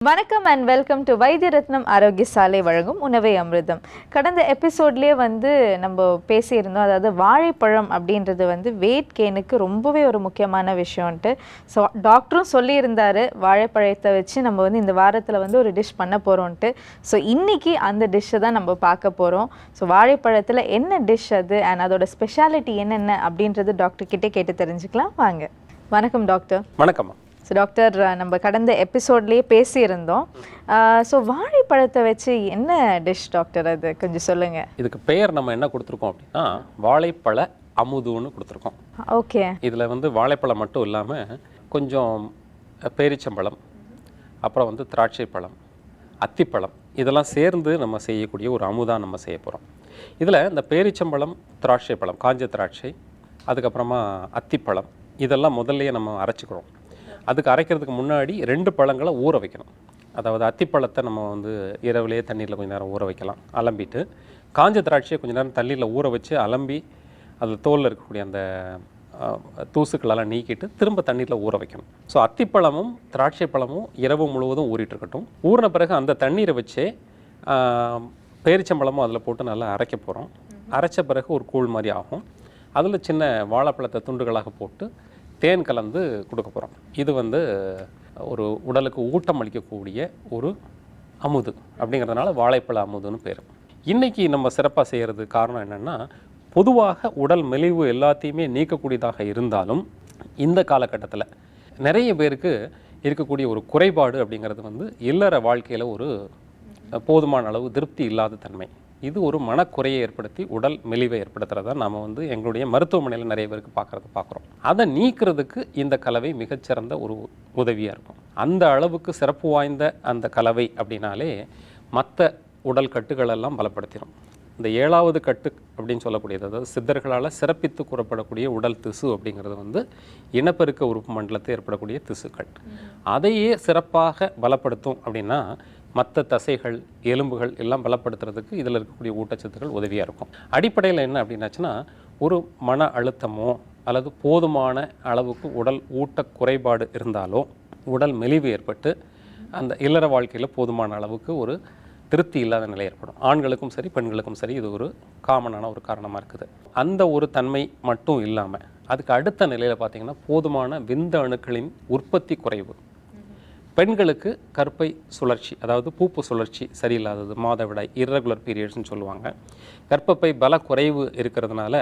வணக்கம் and welcome to வைத்திய ரத்னம் ஆரோக்கிய சாலை வழங்கும் உணவே அமிர்தம். கடந்த எபிசோட்லேயே நம்ம பேசியிருந்தோம், அதாவது வாழைப்பழம் அப்படின்றது வெயிட் கெயினுக்கு ரொம்பவே ஒரு முக்கியமான விஷயம்ன்ட்டு. ஸோ டாக்டரும் சொல்லியிருந்தார், வாழைப்பழத்தை வச்சு நம்ம இந்த வாரத்தில் ஒரு டிஷ் பண்ண போகிறோன்ட்டு. ஸோ இன்றைக்கி அந்த டிஷ்ஷை தான் நம்ம பார்க்க போகிறோம். ஸோ வாழைப்பழத்தில் என்ன டிஷ் அது அண்ட் அதோட ஸ்பெஷாலிட்டி என்னென்ன அப்படின்றது டாக்டர் கிட்டே கேட்டு தெரிஞ்சுக்கலாம். வாங்க. வணக்கம் டாக்டர். வணக்கம். ஸோ டாக்டர், நம்ம கடந்த எபிசோட்லேயே பேசியிருந்தோம். ஸோ வாழைப்பழத்தை வச்சு என்ன டிஷ் டாக்டர், அது கொஞ்சம் சொல்லுங்கள். இதுக்கு பெயர் நம்ம என்ன கொடுத்துருக்கோம் அப்படின்னா வாழைப்பழ அமுதுன்னு கொடுத்துருக்கோம். ஓகே. இதில் வாழைப்பழம் மட்டும் இல்லாமல் கொஞ்சம் பேரிச்சம்பழம், அப்புறம் திராட்சை பழம், அத்திப்பழம், இதெல்லாம் சேர்ந்து நம்ம செய்யக்கூடிய ஒரு அமுதாக நம்ம செய்ய போகிறோம். இதில் இந்த பேரிச்சம்பழம், திராட்சை பழம், காஞ்ச திராட்சை, அதுக்கப்புறமா அத்திப்பழம், இதெல்லாம் முதல்லையே நம்ம அரைச்சிக்கிறோம். அதுக்கு அரைக்கிறதுக்கு முன்னாடி 2 பழங்களை ஊற வைக்கணும். அதாவது அத்திப்பழத்தை நம்ம இரவுலேயே தண்ணீரில் கொஞ்சம் நேரம் ஊற வைக்கலாம், அலம்பிட்டு. காஞ்ச திராட்சையை கொஞ்சம் நேரம் தண்ணீரில் ஊற வச்சு அலம்பி அதில் தோலில் இருக்கக்கூடிய அந்த தூசுக்களெல்லாம் நீக்கிட்டு திரும்ப தண்ணீரில் ஊற வைக்கணும். ஸோ அத்திப்பழமும் திராட்சை பழமும் இரவு முழுவதும் ஊறிட்டுருக்கட்டும். ஊறின பிறகு அந்த தண்ணீரை வச்சே பேரிச்சம்பழமும் அதில் போட்டு நல்லா அரைக்க போகிறோம். அரைச்ச பிறகு ஒரு கூழ் மாதிரி ஆகும். அதில் சின்ன வாழைப்பழத்தை துண்டுகளாக போட்டு தேன் கலந்து கொடுக்க போகிறோம். இது ஒரு உடலுக்கு ஊட்டம் அளிக்கக்கூடிய ஒரு அமுது அப்படிங்கிறதுனால வாழைப்பழ அமுதுன்னு பேர். இன்றைக்கி நம்ம சிறப்பாக செய்கிறது காரணம் என்னென்னா, பொதுவாக உடல் மெலிவு எல்லாத்தையுமே நீக்கக்கூடியதாக இருந்தாலும் இந்த காலகட்டத்தில் நிறைய பேருக்கு இருக்கக்கூடிய ஒரு குறைபாடு அப்படிங்கிறது இல்லற வாழ்க்கையில் ஒரு போதுமான அளவு திருப்தி இல்லாத தன்மை. இது ஒரு மனக்குறையை ஏற்படுத்தி உடல் மெலிவை ஏற்படுத்துறதா நாம் எங்களுடைய மருத்துவமனையில் நிறைய பேருக்கு பார்க்குறோம். அதை நீக்கிறதுக்கு இந்த கலவை மிகச்சிறந்த ஒரு உதவியாக இருக்கும். அந்த அளவுக்கு சிறப்பு வாய்ந்த அந்த கலவை அப்படின்னாலே மற்ற உடல் கட்டுகளெல்லாம் பலப்படுத்திடும். இந்த 7வது கட்டு அப்படின்னு சொல்லக்கூடியது, அதாவது சித்தர்களால் சிறப்பித்து கூறப்படக்கூடிய உடல் திசு அப்படிங்கிறது இனப்பெருக்க உறுப்பு மண்டலத்தில் ஏற்படக்கூடிய திசுக்கள். அதையே சிறப்பாக பலப்படுத்தும். அப்படின்னா மற்ற தசைகள், எலும்புகள் எல்லாம் பலப்படுத்துறதுக்கு இதில் இருக்கக்கூடிய ஊட்டச்சத்துக்கள் உதவியாக இருக்கும். அடிப்படையில் என்ன அப்படின்னாச்சுன்னா, ஒரு மன அழுத்தமோ அல்லது போதுமான அளவுக்கு உடல் ஊட்ட குறைபாடு இருந்தாலோ உடல் மெலிவு ஏற்பட்டு அந்த இல்லற வாழ்க்கையில் போதுமான அளவுக்கு ஒரு திருப்தி இல்லாத நிலை ஏற்படும். ஆண்களுக்கும் சரி பெண்களுக்கும் சரி இது ஒரு காமனான ஒரு காரணமாக இருக்குது. அந்த ஒரு தன்மை மட்டும் இல்லாமல் அதுக்கு அடுத்த நிலையில் பார்த்திங்கன்னா போதுமான விந்த அணுக்களின் உற்பத்தி குறைவு. பெண்களுக்கு கருப்பை சுழற்சி, அதாவது பூப்பு சுழற்சி சரியில்லாதது, மாதவிடாய், இர்ரெகுலர் பீரியட்ஸ்னு சொல்லுவாங்க. கர்ப்பப்பை பல குறைவு இருக்கிறதுனால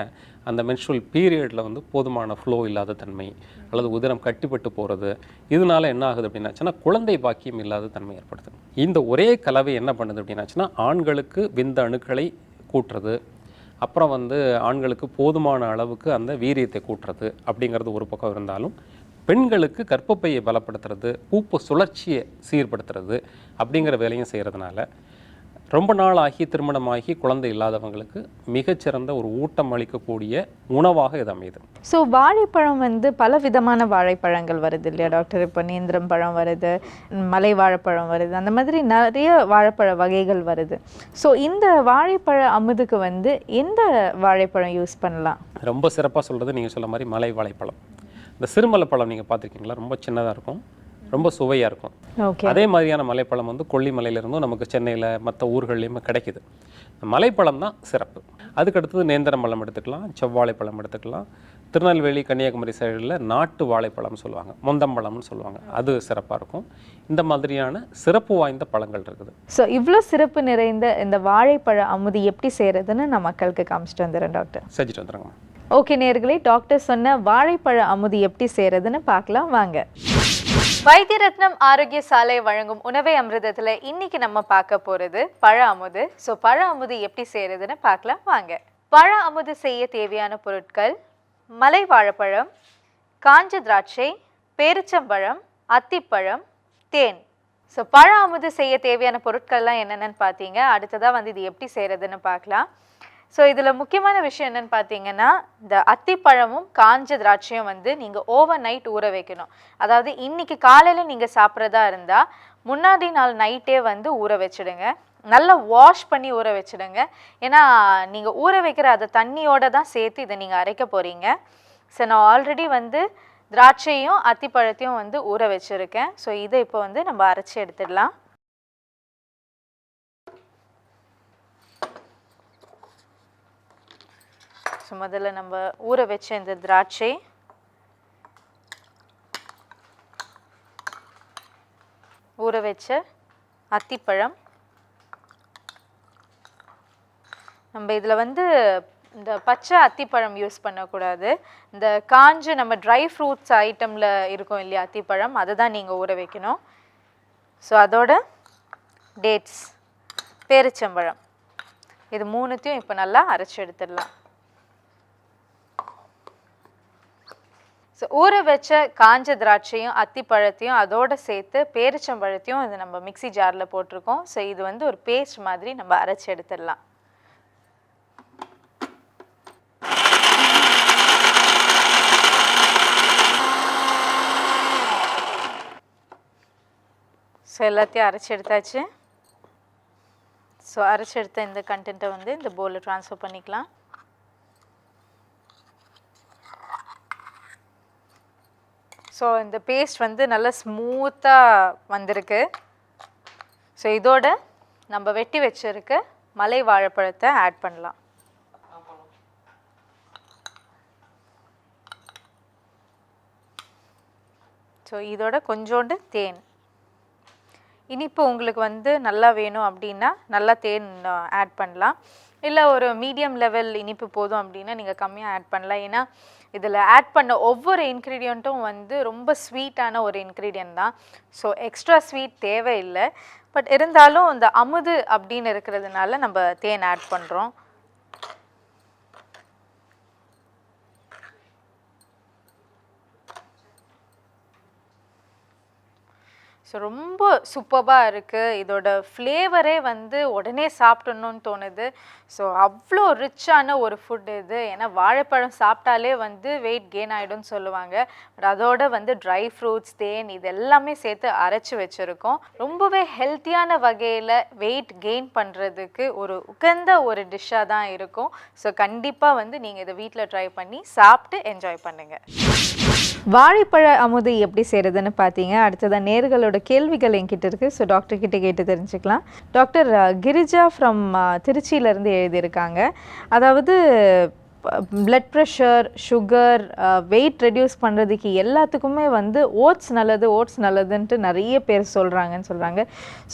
அந்த மென்ஸ்ட்ரல் பீரியடில் போதுமான ஃப்ளோ இல்லாத தன்மை அல்லது உதிரம் கட்டிப்பட்டு போகிறது. இதனால என்ன ஆகுது அப்படின்னாச்சுன்னா குழந்தை பாக்கியம் இல்லாத தன்மை ஏற்படுது. இந்த ஒரே கலவை என்ன பண்ணுது அப்படின்னாச்சுன்னா ஆண்களுக்கு விந்த அணுக்களை கூட்டுறது, அப்புறம் ஆண்களுக்கு போதுமான அளவுக்கு அந்த வீரியத்தை கூட்டுறது அப்படிங்கிறது ஒரு பக்கம் இருந்தாலும், பெண்களுக்கு கர்ப்பப்பையை பலப்படுத்துறது, பூப்பு சுழற்சியை சீர்படுத்துறது அப்படிங்கிற வேலையும் செய்கிறதுனால ரொம்ப நாள் ஆகி திருமணமாகி குழந்தை இல்லாதவங்களுக்கு மிகச்சிறந்த ஒரு ஊட்டம் அளிக்கக்கூடிய உணவாக இது அமையுது. ஸோ வாழைப்பழம் பல விதமான வாழைப்பழங்கள் வருது இல்லையா டாக்டர்? இப்போ நேந்திரம் பழம் வருது, மலை வாழைப்பழம் வருது, அந்த மாதிரி நிறைய வாழைப்பழ வகைகள் வருது. ஸோ இந்த வாழைப்பழ அமுதுக்கு எந்த வாழைப்பழம் யூஸ் பண்ணலாம்? ரொம்ப சிறப்பாக சொல்கிறது நீங்கள் சொல்ல மாதிரி மலை வாழைப்பழம். இந்த சிறுமலை பழம் நீங்கள் பார்த்துருக்கீங்களா? ரொம்ப சின்னதாக இருக்கும், ரொம்ப சுவையாக இருக்கும். அதே மாதிரியான மலைப்பழம் கொல்லிமலையிலிருந்தும் நமக்கு சென்னையில் மற்ற ஊர்கள்லையுமே கிடைக்கிது. மலைப்பழம் தான் சிறப்பு. அதுக்கடுத்தது நேந்திரம் பழம் எடுத்துக்கலாம், செவ்வாழைப்பழம் எடுத்துக்கலாம். திருநெல்வேலி, கன்னியாகுமரி சைடில் நாட்டு வாழைப்பழம் சொல்லுவாங்க, மொந்தம்பழம்னு சொல்லுவாங்க, அது சிறப்பாக இருக்கும். இந்த மாதிரியான சிறப்பு வாய்ந்த பழங்கள் இருக்குது. ஸோ இவ்வளோ சிறப்பு நிறைந்த இந்த வாழைப்பழ அமுதி எப்படி செய்கிறதுன்னு நான் மக்களுக்கு காமிச்சிட்டு வந்துடுறேன் டாக்டர். செஞ்சுட்டு வந்துடுங்க. ஓகே நேயர்களே, டாக்டர் சொன்ன வாழைப்பழ அமுதி எப்படி செய்கிறதுன்னு பார்க்கலாம் வாங்க. வைத்திய ரத்னம் ஆரோக்கிய சாலை வழங்கும் உணவை அமிர்தத்தில் இன்னைக்கு நம்ம பார்க்க போகிறது பழ அமுது. ஸோ பழ அமுது எப்படி செய்கிறதுன்னு பார்க்கலாம் வாங்க. பழ அமுது செய்ய தேவையான பொருட்கள்: மலை வாழைப்பழம், காஞ்ச திராட்சை, பேரிச்சம்பழம், அத்திப்பழம், தேன். ஸோ பழ அமுது செய்ய தேவையான பொருட்கள்லாம் என்னென்னு பார்த்தீங்க. அடுத்ததாக இது எப்படி செய்கிறதுன்னு பார்க்கலாம். ஸோ இதில் முக்கியமான விஷயம் என்னென்னு பார்த்தீங்கன்னா, இந்த அத்திப்பழமும் காஞ்ச திராட்சையும் நீங்கள் ஓவர் நைட் ஊற வைக்கணும். அதாவது இன்றைக்கி காலையில் நீங்கள் சாப்பிட்றதா இருந்தால் முன்னாடி நாள் நைட்டே ஊற வச்சுடுங்க. நல்லா வாஷ் பண்ணி ஊற வச்சுடுங்க. ஏன்னா நீங்கள் ஊற வைக்கிற அந்த தண்ணியோடு தான் சேர்த்து இதை நீங்கள் அரைக்க போகிறீங்க. ஸோ நான் ஆல்ரெடி திராட்சையும் அத்திப்பழத்தையும் வந்து ஊற வச்சுருக்கேன். ஸோ இதை இப்போ வந்து நம்ம அரைச்சி எடுத்துடலாம். ஸோ முதல்ல நம்ம ஊற வச்ச இந்த திராட்சை, ஊற வச்ச அத்திப்பழம், நம்ம இதில் வந்து இந்த பச்சை அத்திப்பழம் யூஸ் பண்ணக்கூடாது. இந்த காஞ்ச நம்ம ட்ரை ஃப்ரூட்ஸ் ஐட்டமில் இருக்கும் இல்லையா அத்திப்பழம், அதை தான் நீங்கள் ஊற வைக்கணும். ஸோ அதோட டேட்ஸ், பேரிச்சம்பழம், இது மூணுத்தையும் இப்போ நல்லா அரைச்சி எடுத்துடலாம். ஸோ ஊற வச்ச காஞ்ச திராட்சையும் அத்திப்பழத்தையும் அதோடு சேர்த்து பேரிச்சம்பழத்தையும் இது நம்ம மிக்சி ஜாரில் போட்டிருக்கோம். ஸோ இது வந்து ஒரு பேஸ்ட் மாதிரி நம்ம அரைச்சி எடுத்துடலாம். ஸோ எல்லாத்தையும் அரைச்சி எடுத்தாச்சு. ஸோ அரைச்சி எடுத்த இந்த கண்டென்ட்டை வந்து இந்த பவுலில் ட்ரான்ஸ்ஃபர் பண்ணிக்கலாம். ஸோ இந்த பேஸ்ட் வந்து நல்லா ஸ்மூத்தாக வந்திருக்கு. ஸோ இதோட நம்ம வெட்டி வச்சிருக்க மலை வாழைப்பழத்தை ஆட் பண்ணலாம். ஸோ இதோட கொஞ்சோண்டு தேன், இனிப்பு உங்களுக்கு வந்து நல்லா வேணும் அப்படின்னா நல்லா தேன் ஆட் பண்ணலாம். இல்லை ஒரு மீடியம் லெவல் இனிப்பு போதும் அப்படின்னா நீங்கள் கம்மியாக ஆட் பண்ணலாம். ஏன்னா இதில் ஆட் பண்ண ஒவ்வொரு இன்க்ரீடியண்ட்டும் வந்து ரொம்ப ஸ்வீட்டான ஒரு இன்க்ரீடியன்ட் தான். ஸோ எக்ஸ்ட்ரா ஸ்வீட் தேவையில்லை. பட் இருந்தாலும் இந்த அமுது அப்படின்னு இருக்கிறதுனால நம்ம தேன் ஆட் பண்ணுறோம். ஸோ ரொம்ப சூப்பராக இருக்குது. இதோட ஃப்ளேவரே வந்து உடனே சாப்பிடணுன்னு தோணுது. ஸோ அவ்வளோ ரிச்சான ஒரு ஃபுட் இது. ஏன்னா வாழைப்பழம் சாப்பிட்டாலே வந்து வெயிட் கெயின் ஆகிடும்னு சொல்லுவாங்க. பட் அதோட வந்து ட்ரை ஃப்ரூட்ஸ், தேன், இது எல்லாமே சேர்த்து அரைச்சி வச்சுருக்கோம். ரொம்பவே ஹெல்த்தியான வகையில் வெயிட் கெயின் பண்ணுறதுக்கு ஒரு உகந்த ஒரு டிஷ்ஷாக தான் இருக்கும். ஸோ கண்டிப்பாக வந்து நீங்கள் இதை வீட்டில் ட்ரை பண்ணி சாப்பிட்டு என்ஜாய் பண்ணுங்கள். வாழைப்பழ அமுது எப்படி செய்கிறதுன்னு பார்த்தீங்க. அடுத்ததான் நேர்களோட கேள்விகள் என்கிட்ட இருக்குது. ஸோ டாக்டர் கிட்ட கேட்டு தெரிஞ்சுக்கலாம். டாக்டர், கிரிஜா ஃப்ரம் திருச்சியிலேருந்து எழுதியிருக்காங்க. அதாவது blood pressure, sugar, weight reduce பண்ணுறதுக்கு எல்லாத்துக்குமே வந்து ஓட்ஸ் நல்லதுன்ட்டு நிறைய பேர் சொல்கிறாங்கன்னு சொல்கிறாங்க.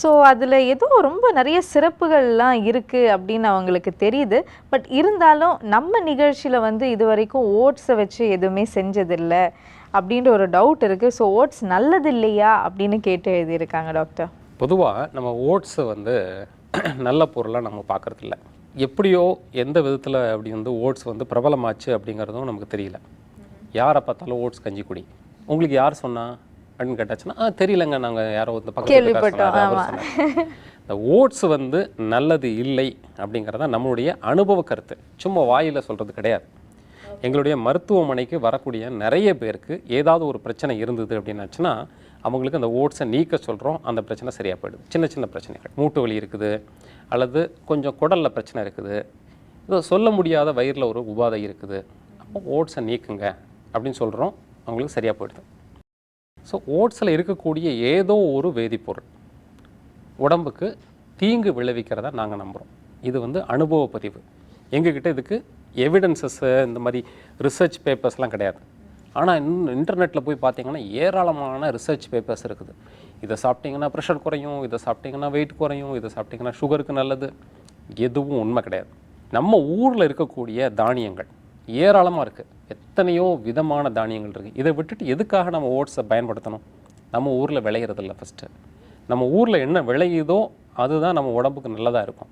ஸோ அதில் ஏதோ ரொம்ப நிறைய சிறப்புகள்லாம் இருக்குது அப்படின்னு அவங்களுக்கு தெரியுது. பட் இருந்தாலும் நம்ம நிகழ்ச்சியில் வந்து இது வரைக்கும் ஓட்ஸை வச்சு எதுவுமே செஞ்சதில்லை அப்படின்ற ஒரு டவுட் இருக்குது. ஸோ ஓட்ஸ் நல்லது இல்லையா அப்படின்னு கேட்டு எழுதியிருக்காங்க டாக்டர். பொதுவாக நம்ம ஓட்ஸை வந்து நல்ல பொருளாக நம்ம பார்க்குறதில்ல. எப்படியோ எந்த விதத்தில் அப்படி வந்து ஓட்ஸ் வந்து பிரபலமாச்சு அப்படிங்கிறதும் நமக்கு தெரியல. யாரை பார்த்தாலும் ஓட்ஸ் கஞ்சி குடி, உங்களுக்கு யார் சொன்னா அப்படின்னு கேட்டாச்சுன்னா தெரியலங்க, நாங்கள் யாரோ இந்த பக்கத்தில். இந்த ஓட்ஸ் வந்து நல்லது இல்லை அப்படிங்கிறத நம்மளுடைய அனுபவ கருத்து, சும்மா வாயில் சொல்கிறது கிடையாது. எங்களுடைய மருத்துவமனைக்கு வரக்கூடிய நிறைய பேருக்கு ஏதாவது ஒரு பிரச்சனை இருந்தது அப்படின்னாச்சுன்னா அவங்களுக்கு அந்த ஓட்ஸை நீக்க சொல்கிறோம். அந்த பிரச்சனை சரியாக போயிடுது. சின்ன சின்ன பிரச்சனைகள், மூட்டு வலி இருக்குது, அல்லது கொஞ்சம் குடலில் பிரச்சனை இருக்குது, இது சொல்ல முடியாத வயிறில் ஒரு உபாதை இருக்குது, அப்போ ஓட்ஸை நீக்குங்க அப்படின்னு சொல்கிறோம், அவங்களுக்கு சரியாக போயிடுது. ஸோ ஓட்ஸில் இருக்கக்கூடிய ஏதோ ஒரு வேதிப்பொருள் உடம்புக்கு தீங்கு விளைவிக்கிறத நாங்கள் நம்புகிறோம். இது வந்து அனுபவ பதிவு. எங்ககிட்ட இதுக்கு எவிடன்சஸ்ஸு இந்த மாதிரி ரிசர்ச் பேப்பர்ஸ்லாம் கிடையாது. ஆனால் இன்டர்நெட்டில் போய் பார்த்தீங்கன்னா ஏராளமான ரிசர்ச் பேப்பர்ஸ் இருக்குது. இதை சாப்பிட்டிங்கன்னா ப்ரெஷர் குறையும், இதை சாப்பிட்டிங்கன்னா வெயிட் குறையும், இதை சாப்பிட்டிங்கன்னா சுகருக்கு நல்லது. எதுவும் உண்மை கிடையாது. நம்ம ஊரில் இருக்கக்கூடிய தானியங்கள் ஏராளமாக இருக்குது. எத்தனையோ விதமான தானியங்கள் இருக்குது. இதை விட்டுட்டு எதுக்காக நம்ம ஓட்ஸை பயன்படுத்தணும்? நம்ம ஊரில் விளையிறதில்ல. ஃபஸ்ட்டு நம்ம ஊரில் என்ன விளையுதோ அதுதான் நம்ம உடம்புக்கு நல்லதாக இருக்கும்.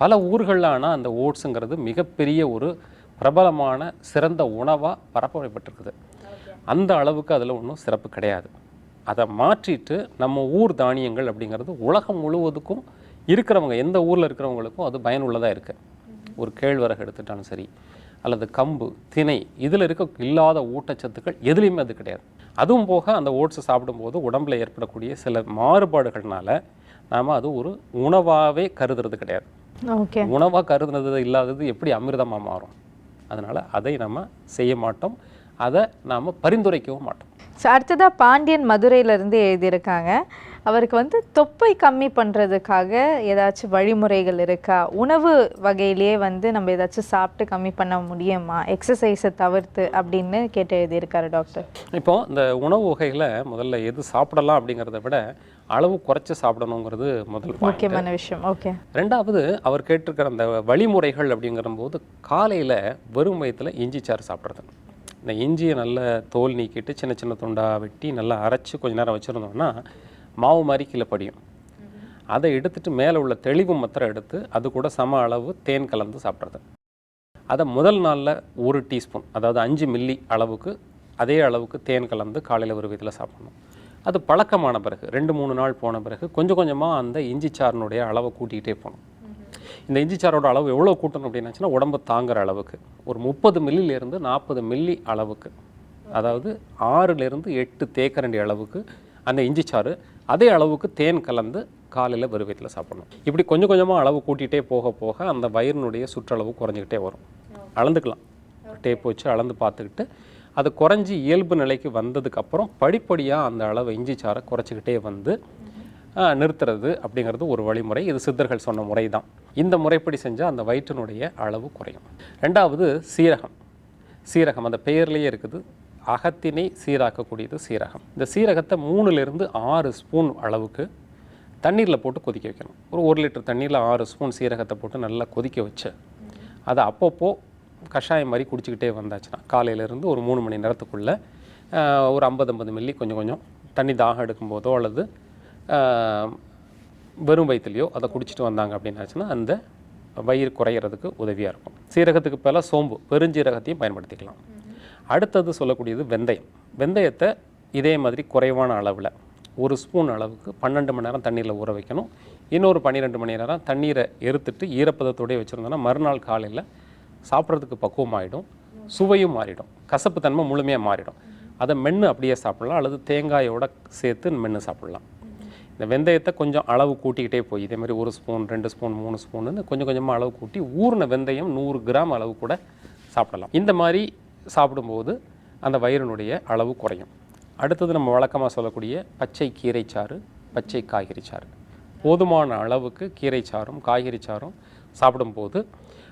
பல ஊர்களில் ஆனால் அந்த ஓட்ஸுங்கிறது மிகப்பெரிய ஒரு பிரபலமான சிறந்த உணவாக பரப்பப்பட்டிருக்குது. அந்த அளவுக்கு அதில் ஒன்றும் சிறப்பு கிடையாது. அதை மாற்றிட்டு நம்ம ஊர் தானியங்கள் அப்படிங்கிறது உலகம் முழுவதுக்கும் இருக்கிறவங்க, எந்த ஊரில் இருக்கிறவங்களுக்கும் அது பயனுள்ளதாக இருக்குது. ஒரு கேழ்வரகு எடுத்துட்டாலும் சரி, அல்லது கம்பு, திணை, இதில் இல்லாத ஊட்டச்சத்துக்கள் எதுலேயுமே அது கிடையாது. அதுவும் போக அந்த ஓட்ஸை சாப்பிடும்போது உடம்பில் ஏற்படக்கூடிய சில மாறுபாடுகள்னால நாம் அது ஒரு உணவாகவே கருதுறது கிடையாது. உணவாக கருதுனது இல்லாதது எப்படி அமிர்தமாக மாறும்? அதனால் அதை நம்ம செய்ய மாட்டோம். அதை நாம் பரிந்துரைக்கவும் மாட்டோம். ஸோ அடுத்ததாக பாண்டியன் மதுரையிலேருந்து எழுதியிருக்காங்க. அவருக்கு வந்து தொப்பை கம்மி பண்ணுறதுக்காக ஏதாச்சும் வழிமுறைகள் இருக்கா? உணவு வகையிலேயே வந்து நம்ம ஏதாச்சும் சாப்பிட்டு கம்மி பண்ண முடியுமா, எக்ஸசைஸை தவிர்த்து அப்படின்னு கேட்டு எழுதியிருக்காரு டாக்டர். இப்போது இந்த உணவு வகைகளை முதல்ல எது சாப்பிடலாம் அப்படிங்கிறத விட அளவு குறைச்சி சாப்பிடணுங்கிறது முதல் முக்கியமான விஷயம். ஓகே. ரெண்டாவது அவர் கேட்டிருக்கிற அந்த வழிமுறைகள் அப்படிங்கிறபோது காலையில் வெறும் வயிற்றில் இஞ்சி சாறு சாப்பிட்றது. இந்த இஞ்சியை நல்லா தோல் நீக்கிட்டு சின்ன சின்ன துண்டாக வெட்டி நல்லா அரைச்சி கொஞ்ச நேரம் வச்சுருந்தோம்னா மாவு மாதிரி கீழே படியும். அதை எடுத்துகிட்டு மேலே உள்ள தெளிவு மாத்திரம் எடுத்து அது கூட சம அளவு தேன் கலந்து சாப்பிட்றது. அதை முதல் நாளில் 1 டீஸ்பூன், அதாவது 5 மில்லி அளவுக்கு அதே அளவுக்கு தேன் கலந்து காலையில் ஒரு விதத்தில் சாப்பிடணும். அது பழக்கமான பிறகு 2-3 நாள் போன பிறகு கொஞ்சம் கொஞ்சமாக அந்த இஞ்சி சாறினுடைய அளவை கூட்டிகிட்டே போகணும். இந்த இஞ்சி சாரோட அளவு எவ்வளோ கூட்டணும் அப்படின்னாச்சுன்னா உடம்பு தாங்குற அளவுக்கு ஒரு 30 மில்லியிலேருந்து 40 மில்லி அளவுக்கு, அதாவது 6லேருந்து 8 தேக்கரண்டி அளவுக்கு அந்த இஞ்சி சாறு அதே அளவுக்கு தேன் கலந்து காலையில் வெறும் வயிற்றில் சாப்பிடணும். இப்படி கொஞ்சம் கொஞ்சமாக அளவு கூட்டிகிட்டே போக போக அந்த வயிறினுடைய சுற்றளவு குறைஞ்சிக்கிட்டே வரும். அளந்துக்கலாம், டேப் வச்சு அளந்து பார்த்துக்கிட்டு அது குறைஞ்சி இயல்பு நிலைக்கு வந்ததுக்கப்புறம் படிப்படியாக அந்த அளவு இஞ்சி சாரை குறைச்சிக்கிட்டே வந்து நிறுத்துறது அப்படிங்கிறது ஒரு வழிமுறை. இது சித்தர்கள் சொன்ன முறை தான். இந்த முறைப்படி செஞ்சால் அந்த வயிற்றினுடைய அளவு குறையும். ரெண்டாவது சீரகம் அந்த பெயர்லேயே இருக்குது. அகத்தினை சீராக்கக்கூடியது சீரகம். இந்த சீரகத்தை 3லேருந்து 6 ஸ்பூன் அளவுக்கு தண்ணீரில் போட்டு கொதிக்க வைக்கணும். ஒரு 1 லிட்டர் தண்ணீரில் 6 ஸ்பூன் சீரகத்தை போட்டு நல்லா கொதிக்க வச்சு அதை அப்பப்போ கஷாயம் மாதிரி குடிச்சிக்கிட்டே வந்தாச்சுன்னா காலையிலேருந்து ஒரு 3 மணி நேரத்துக்குள்ளே ஒரு 50 மில்லி கொஞ்சம் கொஞ்சம் தண்ணி தாகம் எடுக்கும்போதோ அல்லது வெறும் வயிற்றுலையோ அதை குடிச்சிட்டு வந்தாங்க அப்படின்னாச்சுன்னா அந்த வயிறு குறையிறதுக்கு உதவியாக இருக்கும். சீரகத்துக்கு பதிலாக சோம்பு, பெருஞ்சீரகத்தையும் பயன்படுத்திக்கலாம். அடுத்தது சொல்லக்கூடியது வெந்தயத்தை இதே மாதிரி குறைவான அளவில் 1 ஸ்பூன் அளவுக்கு 12 மணி நேரம் தண்ணீரில் ஊற வைக்கணும். இன்னொரு 12 மணி நேரம் தண்ணீரை எறுத்துட்டு ஈரப்பதத்தோடய வச்சுருந்தோன்னா மறுநாள் காலையில் சாப்பிட்றதுக்கு பக்குவமாகிடும், சுவையும் மாறிடும், கசப்பு தன்மை முழுமையாக மாறிடும். அதை மென்று அப்படியே சாப்பிட்லாம் அல்லது தேங்காயோடு சேர்த்து மென்று சாப்பிட்லாம். இந்த வெந்தயத்தை கொஞ்சம் அளவு கூட்டிக்கிட்டே போய் இதே மாதிரி 1 ஸ்பூன் 2 ஸ்பூன் 3 ஸ்பூன்னு கொஞ்சம் கொஞ்சமாக அளவு கூட்டி ஊறின வெந்தயம் 100 கிராம் அளவு கூட சாப்பிடலாம். இந்த மாதிரி சாப்பிடும்போது அந்த வயிறினுடைய அளவு குறையும். அடுத்தது நம்ம வழக்கமாக சொல்லக்கூடிய பச்சை கீரைச்சாறு, பச்சை காய்கறிச்சாறு. போதுமான அளவுக்கு கீரைச்சாறும் காய்கறிச்சாறும் சாப்பிடும்போது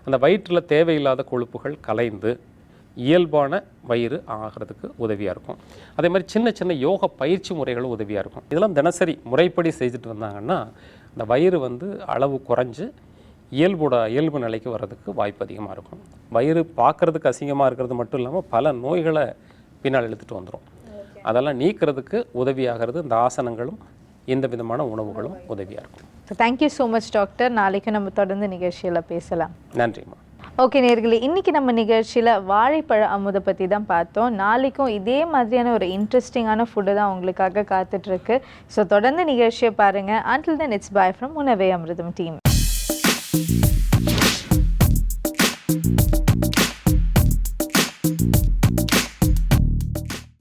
அந்த வயிற்றில் தேவையில்லாத கொழுப்புகள் கலைந்து இயல்பான வயிறு ஆகிறதுக்கு உதவியாக இருக்கும். அதே மாதிரி சின்ன சின்ன யோக பயிற்சி முறைகளும் உதவியாக இருக்கும். இதெல்லாம் தினசரி முறைப்படி செய்துட்டு வந்தாங்கன்னா அந்த வயிறு வந்து அளவு குறைஞ்சு இயல்பு நிலைக்கு வர்றதுக்கு வாய்ப்பு அதிகமாக இருக்கும். வயிறு பார்க்குறதுக்கு அசிங்கமாக இருக்கிறது மட்டும் இல்லாமல் பல நோய்களை பின்னால் இழுத்துட்டு வந்துடும். அதெல்லாம் நீக்கிறதுக்கு உதவியாகிறது இந்த ஆசனங்களும் இந்த விதமான உணவுகளும் உதவியாக இருக்கும். Thank you so much doctor. நாளைக்கு நம்ம தொடர்ந்து நிகழ்ச்சியில் பேசலாம். நன்றிம்மா. ஓகே நேயர்களே, இன்றைக்கி நம்ம நிகழ்ச்சியில் வாழைப்பழ அமுதை பற்றி தான் பார்த்தோம். நாளைக்கும் இதே மாதிரியான ஒரு இன்ட்ரெஸ்டிங்கான ஃபுட்டு தான் உங்களுக்காக காத்துட்ருக்கு. ஸோ தொடர்ந்து நிகழ்ச்சியை பாருங்கள். Until then, it's bye from உணவே அமிர்தம் டீம்.